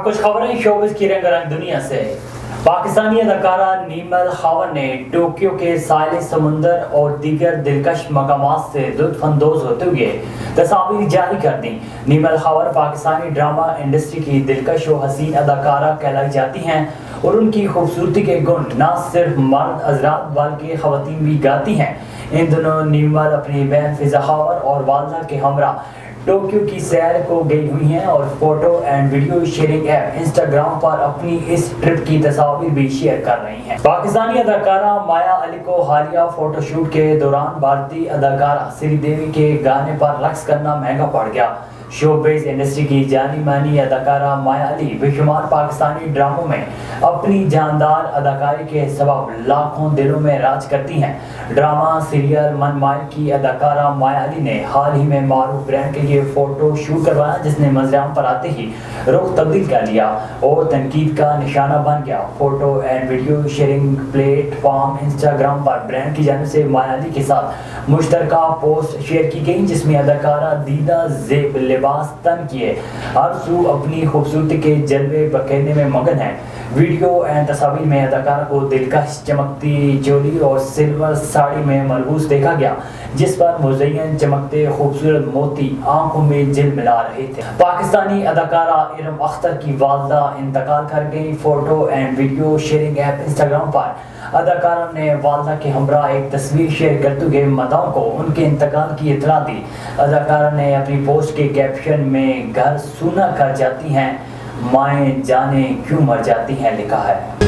کچھ خبریں شوبز کی رنگ رنگ دنیا سے۔ پاکستانی اداکارہ نیمل خاور نے ٹوکیو کے ساحل سمندر اور دیگر دلکش مقامات سے لطف اندوز ہوتے ہوئے تصاویر جاری کر دیں۔ نیمل خاور پاکستانی ڈرامہ انڈسٹری کی دلکش و حسین اداکارہ کہلائی جاتی ہیں اور ان کی خوبصورتی کے گن نہ صرف مرد حضرات بلکہ خواتین بھی گاتی ہیں۔ ان دنوں نیمل اپنی بہن فضا خاور اور والدہ کے ہمراہ ٹوکیو کی سیر کو گئی ہوئی ہیں اور photo and video sharing app Instagram پر اپنی اس ٹرپ کی تصاویر بھی شیئر کر رہی ہیں۔ پاکستانی اداکارہ مایا علی کو حالیہ فوٹو شوٹ کے دوران بھارتی اداکارہ سری دیوی کے گانے پر رقص کرنا مہنگا پڑ گیا۔ شوبز انڈسٹری کی جانی مانی اداکارہ مایا علی بے شمار پاکستانی ڈراموں میں اپنی جاندار اداکاری کے سبب لاکھوں دلوں میں راج کرتی ہیں۔ ڈرامہ سیریل من مائل کی اداکارہ مایا علی نے حال ہی میں معروف برانڈ کے لیے فوٹو شوٹ کروایا جس نے منظر پر آتے ہی رخ تبدیل کر لیا اور تنقید کا نشانہ بن گیا۔ Photo and video sharing plate form Instagram per brand کی جانب سے مایا علی کے ساتھ مشترکہ پوسٹ شیئر کی گئی جس میں اداکارہ دیدہ زیب لباس تن کیے ہر سو اپنی خوبصورتی کے جلوے بکھیرنے میں مگن ہے۔ ویڈیو اینڈ تصاویر میں اداکارہ کو دلکش چمکتی چولی اور سلور ساڑی میں ملبوس دیکھا گیا جس پر مزین چمکتے خوبصورت موتی آنکھوں میں جل ملا رہے تھے۔ پاکستانی اداکارہ ارم اختر کی والدہ انتقال کر گئی۔ Photo and video sharing app Instagram پر اداکارہ نے والدہ کے ہمراہ ایک تصویر شیئر کرتے ہوئے مداحوں کو ان کے انتقال کی اطلاع دی۔ اداکارہ نے اپنی پوسٹ کے کیپشن میں گھر سونا کر جاتی ہیں مائیں جانے کیوں مر جاتی ہیں لکھا ہے۔